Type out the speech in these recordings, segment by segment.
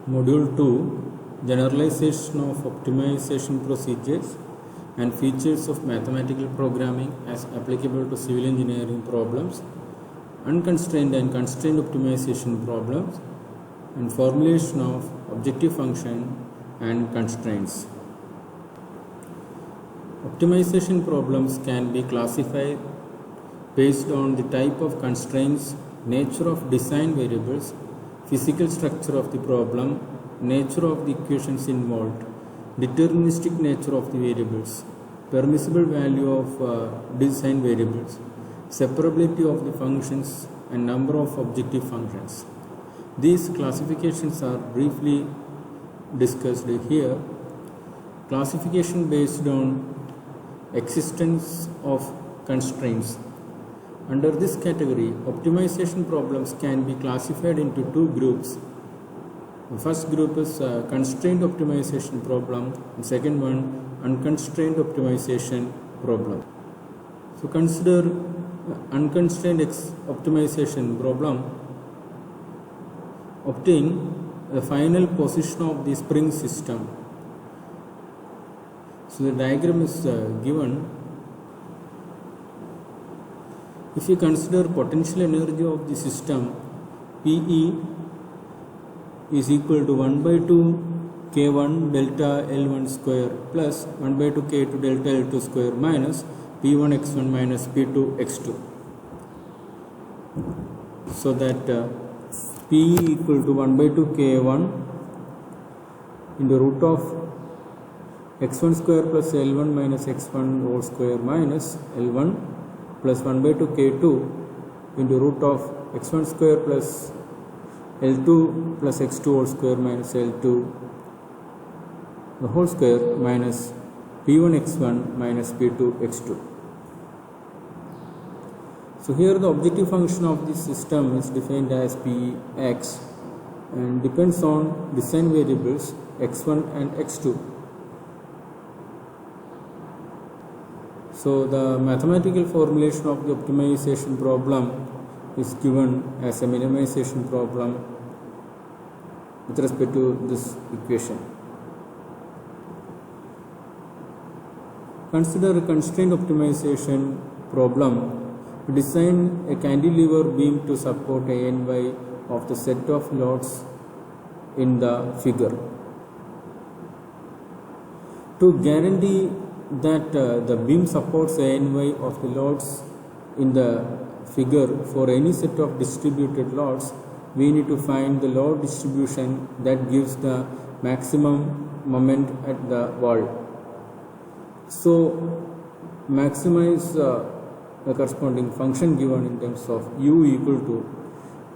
Module 2 Generalization of Optimization Procedures and Features of Mathematical Programming as Applicable to Civil Engineering Problems, Unconstrained and Constrained Optimization Problems, and Formulation of Objective Function and Constraints. Optimization problems can be classified based on the type of constraints, nature of design variables, physical structure of the problem, nature of the equations involved, deterministic nature of the variables, permissible value of design variables, separability of the functions, and number of objective functions. These classifications are briefly discussed here. Classification based on existence of constraints. Under this category, optimization problems can be classified into two groups. The first group is constrained optimization problem, and second one unconstrained optimization problem. So consider unconstrained optimization problem. Obtain the final position of the spring system. So the diagram is given. If you consider potential energy of the system, PE is equal to 1 by 2 K1 delta L1 square plus 1 by 2 K2 delta L2 square minus P1 x1 minus P2 x2. So that PE equal to 1 by 2 K1 in the root of x1 square plus L1 minus x1 whole square minus L1 plus 1 by 2 K2 into root of x1 square plus L2 plus x2 whole square minus L2 the whole square minus P1 x1 minus P2 x2. So here the objective function of this system is defined as Px and depends on design variables x1 and x2. So the mathematical formulation of the optimization problem is given as a minimization problem with respect to this equation. Consider a constrained optimization problem. Design a cantilever beam to support a ny of the set of loads in the figure. To guarantee that the beam supports a ny of the loads in the figure for any set of distributed loads, we need to find the load distribution that gives the maximum moment at the wall. So maximize the corresponding function given in terms of u equal to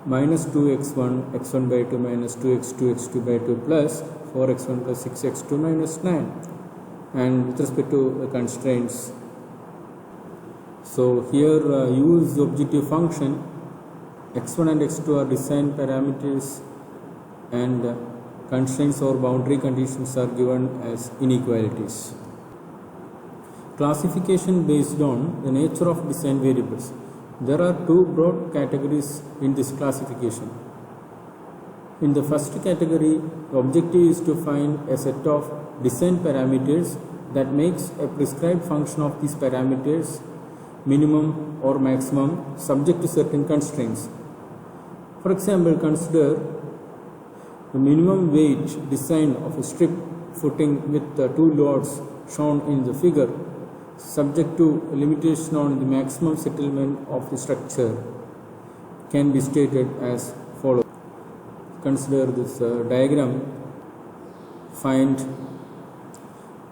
minus 2x1 x1 by 2 minus 2x2 x2 by 2 plus 4x1 plus 6x2 minus 9. And with respect to the constraints, so here u is the objective function, x1 and x2 are design parameters, and constraints or boundary conditions are given as inequalities. Classification based on the nature of design variables. There are two broad categories in this classification. In the first category, the objective is to find a set of design parameters that makes a prescribed function of these parameters minimum or maximum subject to certain constraints. For example, consider the minimum weight design of a strip footing with the two loads shown in the figure subject to a limitation on the maximum settlement of the structure can be stated as follows. Consider this diagram. Find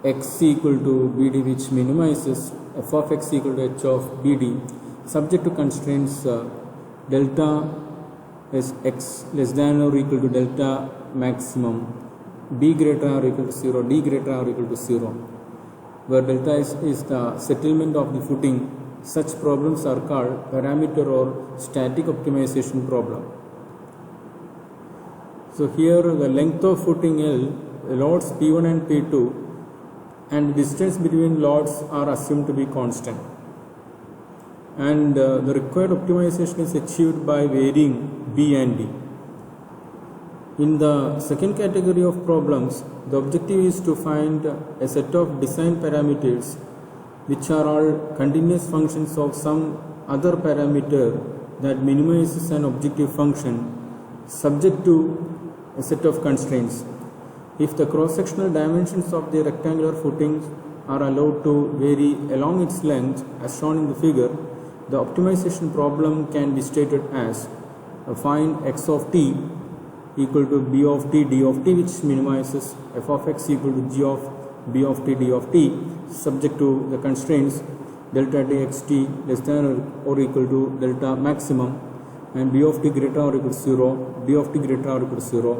x equal to bd which minimizes f of x equal to h of bd subject to constraints delta is x less than or equal to delta maximum, b greater than or equal to 0, d greater than or equal to 0, where delta is the settlement of the footing. Such problems are called parameter or static optimization problem. So here the length of footing L, loads P1 and P2 and distance between loads are assumed to be constant, and the required optimization is achieved by varying B and D. In the second category of problems, the objective is to find a set of design parameters which are all continuous functions of some other parameter that minimizes an objective function subject to a set of constraints. If the cross-sectional dimensions of the rectangular footings are allowed to vary along its length as shown in the figure, the optimization problem can be stated as find x of t equal to b of t d of t, which minimizes f of x equal to g of b of t d of t subject to the constraints delta t x t less than or equal to delta maximum and b of t greater or equal to 0, d of t greater or equal to 0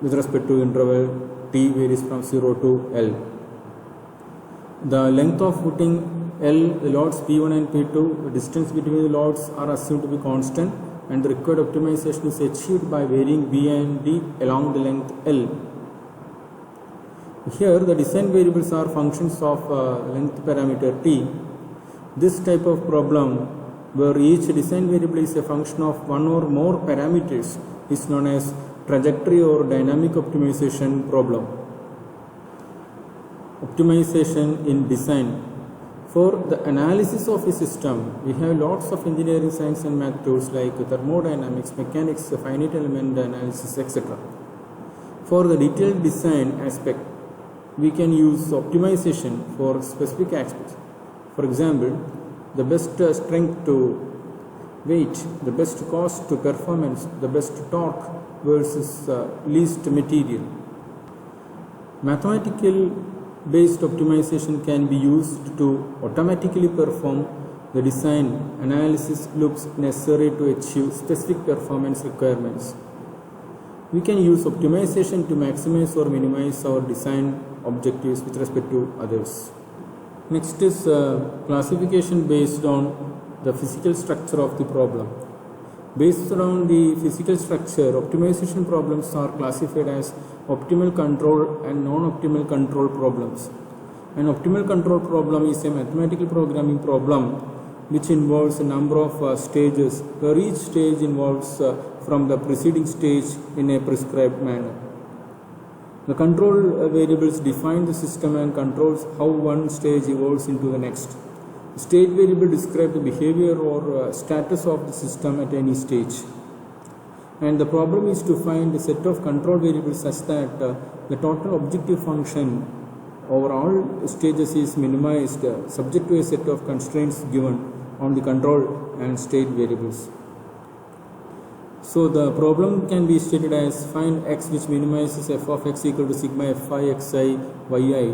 with respect to interval t varies from 0 to L. The length of footing L, the loads P1 and P2, the distance between the loads are assumed to be constant, and the required optimization is achieved by varying B and D along the length L. Here the design variables are functions of length parameter t. This type of problem, where each design variable is a function of one or more parameters, is known as trajectory or dynamic optimization problem. Optimization in design. For the analysis of a system, we have lots of engineering science and math tools like thermodynamics, mechanics, finite element analysis, etc. For the detailed design aspect, we can use optimization for specific aspects. For example, the best strength to weight, the best cost to performance, the best torque versus least material. Mathematical based optimization can be used to automatically perform the design analysis loops necessary to achieve specific performance requirements. We can use optimization to maximize or minimize our design objectives with respect to others. Next is classification based on the physical structure of the problem. Based on the physical structure, optimization problems are classified as optimal control and non-optimal control problems. An optimal control problem is a mathematical programming problem which involves a number of stages, where each stage involves from the preceding stage in a prescribed manner. The control variables define the system and controls how one stage evolves into the next. The state variable describes the behavior or status of the system at any stage. And the problem is to find a set of control variables such that the total objective function over all stages is minimized subject to a set of constraints given on the control and state variables. So the problem can be stated as find x which minimizes f of x equal to sigma fi xi yi,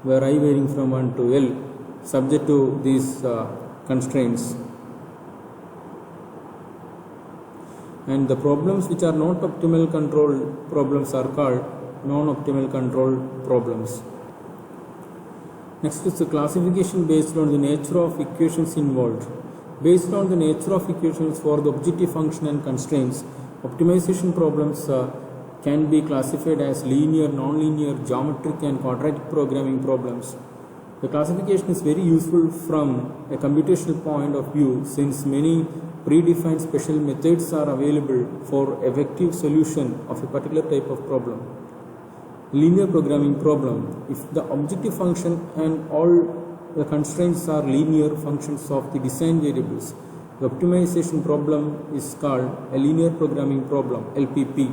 where I varying from 1 to L, subject to these constraints. And the problems which are not optimal control problems are called non-optimal control problems. Next is the classification based on the nature of equations involved. Based on the nature of equations for the objective function and constraints, optimization problems can be classified as linear, non-linear, geometric and quadratic programming problems. The classification is very useful from a computational point of view, since many predefined special methods are available for effective solution of a particular type of problem. Linear programming problem. If the objective function and all the constraints are linear functions of the design variables, the optimization problem is called a linear programming problem, LPP.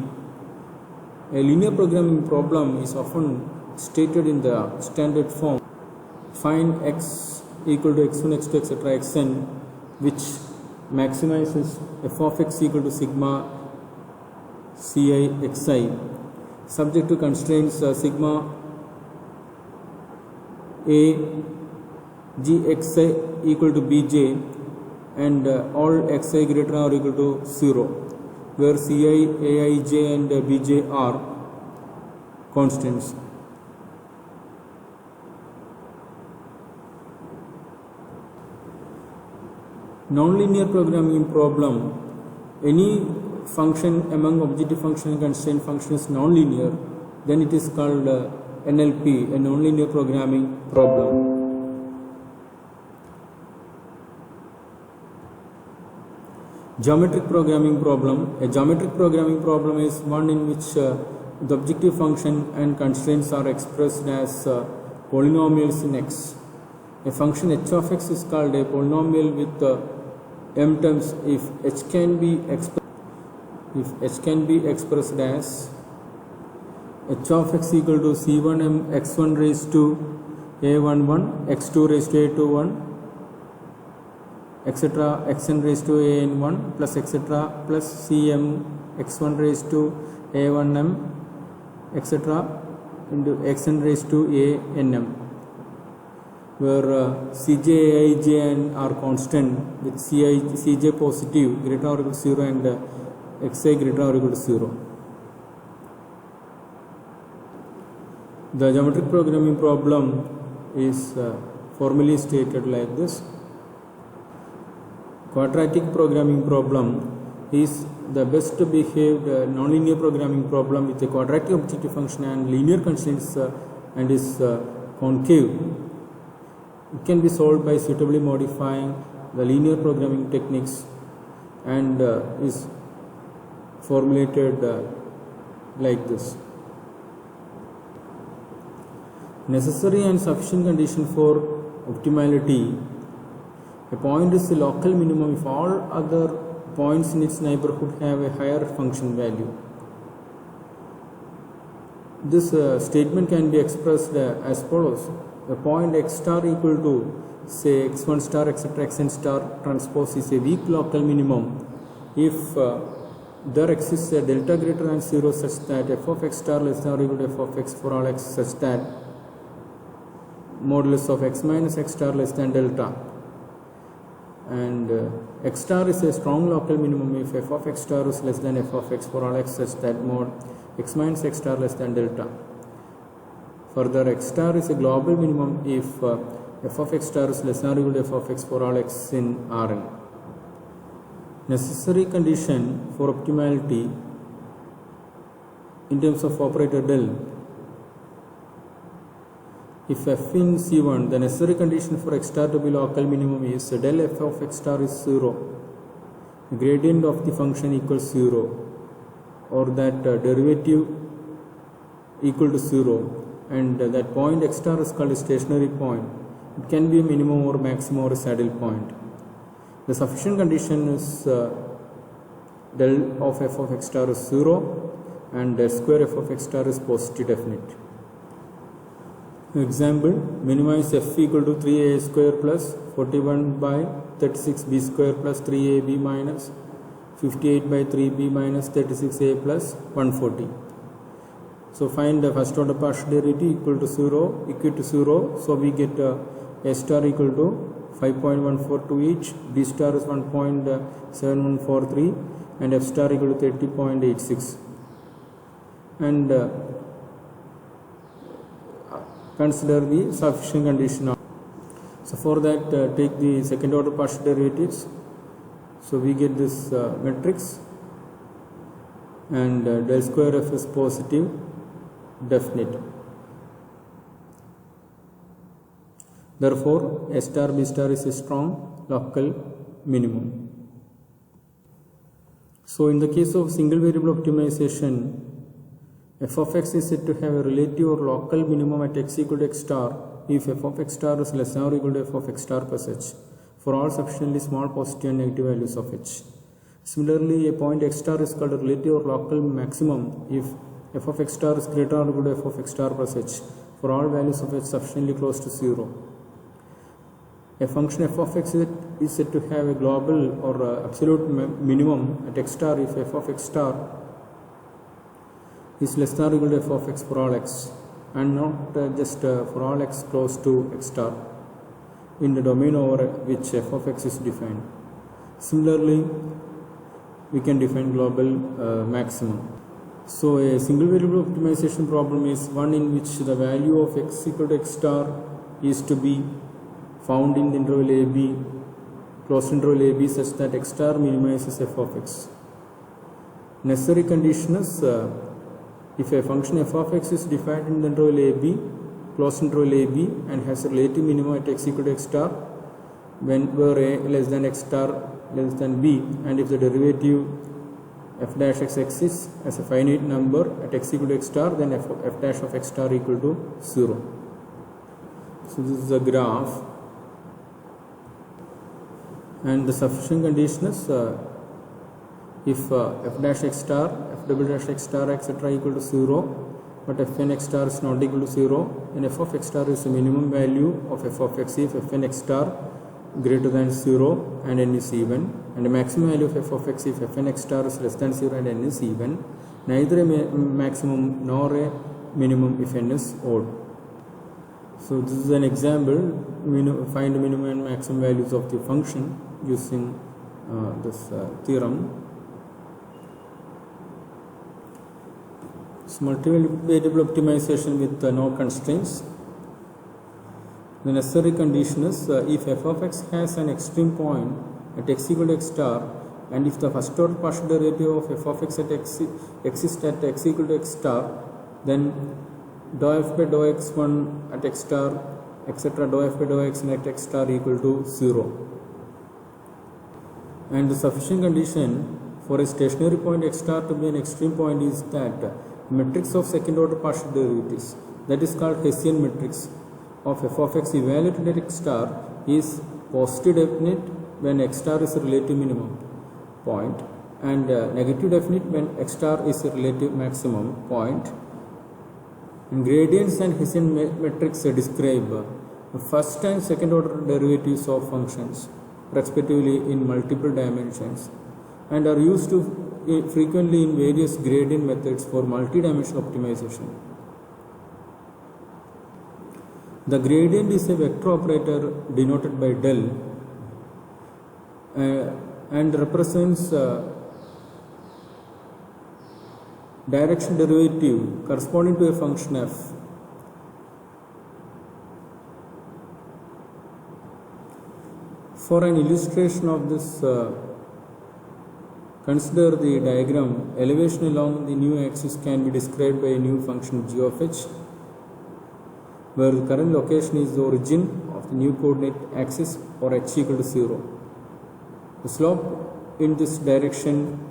A linear programming problem is often stated in the standard form: find x equal to x1, x2, etc. xn, which maximizes f of x equal to sigma ci xi, subject to constraints sigma a gxi equal to bj and all xi greater or equal to 0, where ci, aij and bj are constants. Non-linear programming problem: any function among objective function and constraint function is non-linear, then it is called NLP, a non-linear programming problem. Geometric programming problem. A geometric programming problem is one in which the objective function and constraints are expressed as polynomials in x. A function h of x is called a polynomial with m terms if h can be expressed as h of x equal to c1m x1 raised to a11, x2 raised to a21, etc. xn raised to an1 plus etc. plus cm x1 raised to a1m etc. into xn raised to anm, where cj, aij and are constant with cj positive greater or equal to 0 and xi greater or equal to 0. The geometric programming problem is formally stated like this. Quadratic programming problem is the best behaved nonlinear programming problem with a quadratic objective function and linear constraints and is concave. It can be solved by suitably modifying the linear programming techniques and is formulated like this. Necessary and sufficient condition for optimality. A point is the local minimum if all other points in its neighborhood have a higher function value. This statement can be expressed as follows. A point x star equal to say x1 star etc. xn star transpose is a weak local minimum if there exists a delta greater than 0 such that f of x star less than or equal to f of x for all x such that modulus of x minus x star less than delta, and x star is a strong local minimum if f of x star is less than f of x for all x such that mod x minus x star less than delta. Further, x star is a global minimum if f of x star is less than or equal to f of x for all x in Rn. Necessary condition for optimality in terms of operator del. If f in C1, the necessary condition for x star to be local minimum is del f of x star is 0, gradient of the function equals 0, or that derivative equal to 0, and that point x star is called a stationary point. It can be a minimum or maximum or a saddle point. The sufficient condition is del of f of x star is 0 and del square f of x star is positive definite. Example, minimize f equal to 3a square plus 41 by 36b square plus 3ab minus 58 by 3b minus 36a plus 140. So find the first order partial derivative equal to 0, equal to 0. So we get a star equal to 5.142 each, b star is 1.7143 and f star equal to 30.86. And consider the sufficient condition. So for that take the second order partial derivatives. So we get this matrix, and del square f is positive definite. Therefore a star b star is a strong local minimum. So in the case of single variable optimization, f of x is said to have a relative or local minimum at x equal to x star if f of x star is less than or equal to f of x star plus h for all sufficiently small positive and negative values of h. Similarly, a point x star is called a relative or local maximum if f of x star is greater or equal to f of x star plus h for all values of h sufficiently close to 0. A function f of x is said to have a global or absolute minimum at x star if f of x star is less than or equal to f of x for all x and not just for all x close to x star in the domain over which f of x is defined. Similarly, we can define global maximum. So a single variable optimization problem is one in which the value of x equal to x star is to be found in the interval ab, closed interval ab, such that x star minimizes f of x. Necessary condition is if a function f of x is defined in the interval ab, closed interval ab, and has a relative minimum at x equal to x star, where a less than x star less than b, and if the derivative f dash x exists as a finite number at x equal to x star, then f dash of x star equal to 0. So this is the graph, and the sufficient condition is if f dash x star, f double dash x star, etc. equal to 0, but fn x star is not equal to 0, then f of x star is the minimum value of f of x if fn x star greater than 0 and n is even, and the maximum value of f of x if fn x star is less than 0 and n is even, neither a maximum nor a minimum if n is odd. So this is an example. Find the minimum and maximum values of the function using this theorem. So multivariable optimization with no constraints. The necessary condition is if f of x has an extreme point at x equal to x star, and if the first order partial derivative of f of x at x exists at x equal to x star, then dou f by dou x1 at x star, etc. dou f by dou x at x star equal to 0. And the sufficient condition for a stationary point x star to be an extreme point is that matrix of second order partial derivatives, that is called Hessian matrix, of f of x evaluated at x star is positive definite when x star is a relative minimum point, and negative definite when x star is a relative maximum point. And gradients and Hessian matrix describe first and second order derivatives of functions respectively in multiple dimensions, and are used frequently in various gradient methods for multidimensional optimization. The gradient is a vector operator denoted by del and represents direction derivative corresponding to a function f. For an illustration of this, consider the diagram. Elevation along the new axis can be described by a new function g of h, where the current location is the origin of the new coordinate axis or h equal to 0. The slope in this direction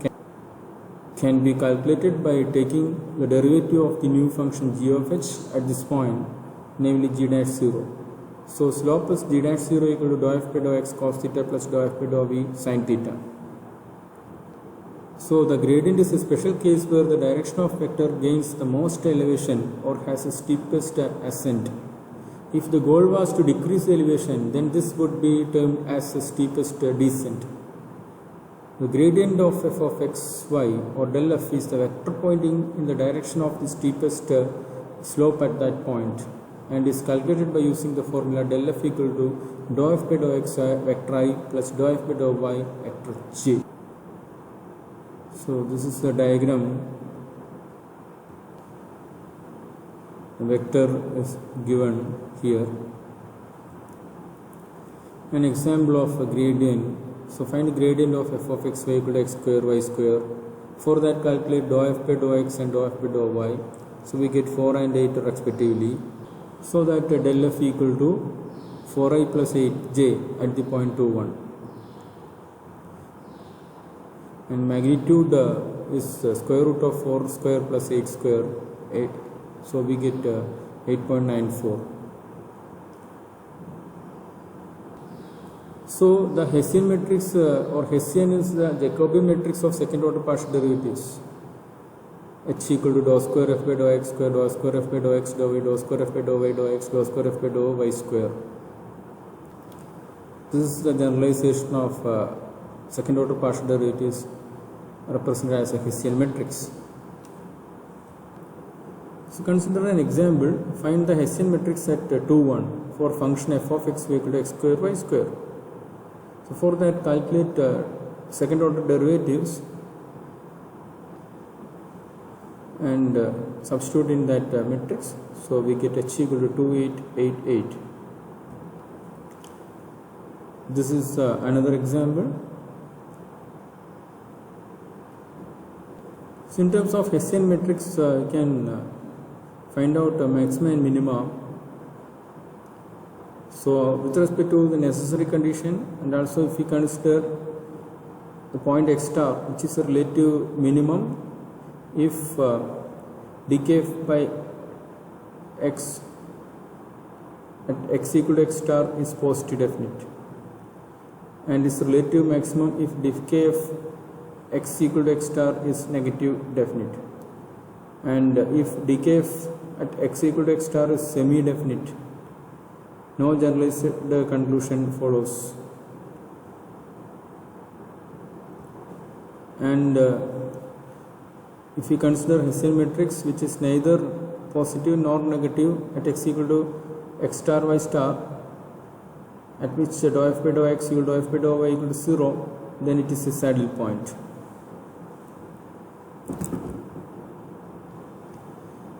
can be calculated by taking the derivative of the new function g of h at this point, namely g dash 0. So slope is g dash 0 equal to dou f by dou x cos theta plus dou f by dou v sin theta. So the gradient is a special case where the direction of vector gains the most elevation or has the steepest ascent. If the goal was to decrease the elevation, then this would be termed as the steepest descent. The gradient of f of x y or del f is the vector pointing in the direction of the steepest slope at that point, and is calculated by using the formula del f equal to dou f by dou x vector I plus dou f by dou y vector j. So this is the diagram. The vector is given here. An example of a gradient. So find the gradient of f of x y equal to x square y square. For that, calculate dou f by dou x and dou f by dou y. So we get 4 and 8 respectively. So that del f equal to 4i plus 8j at the point 2, 1. And magnitude is square root of 4 square plus 8 square, 8. So we get 8.94. So the Hessian matrix or Hessian is the Jacobian matrix of second order partial derivatives. H equal to dou square f by dou x square, dou square f by dou x dou y, dou square f by dou y dou x, dou square f by dou y square. This is the generalization of second order partial derivatives represented as a Hessian matrix. So consider an example. Find the Hessian matrix at 2, 1 for function f of x equal to x square y square. So for that, calculate second order derivatives and substitute in that matrix. So we get h equal to 2888. This is another example. So in terms of Hessian matrix, you can find out maxima and minima. So with respect to the necessary condition, and also if we consider the point x star, which is a relative minimum if dk by x at x equal to x star is positive definite, and its relative maximum if decay of x equal to x star is negative definite, and if decay at x equal to x star is semi-definite. No generalized conclusion follows. And if we consider Hessian matrix which is neither positive nor negative at x equal to x star y star, at which dou f by dou x equal to dou f by dou y equal to 0, then it is a saddle point.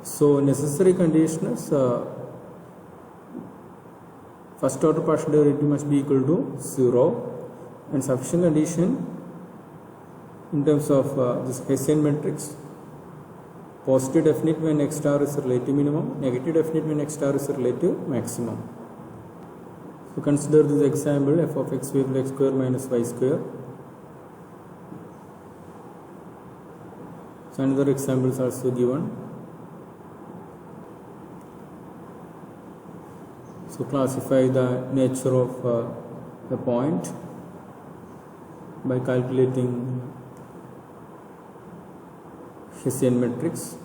So necessary conditions, first order partial derivative must be equal to 0, and sufficient condition in terms of this Hessian matrix: positive definite when x star is a relative minimum, negative definite when x star is a relative maximum. So consider this example: f of x equal to x square minus y square. So another example is also given. So classify the nature of the point by calculating Hessian matrix.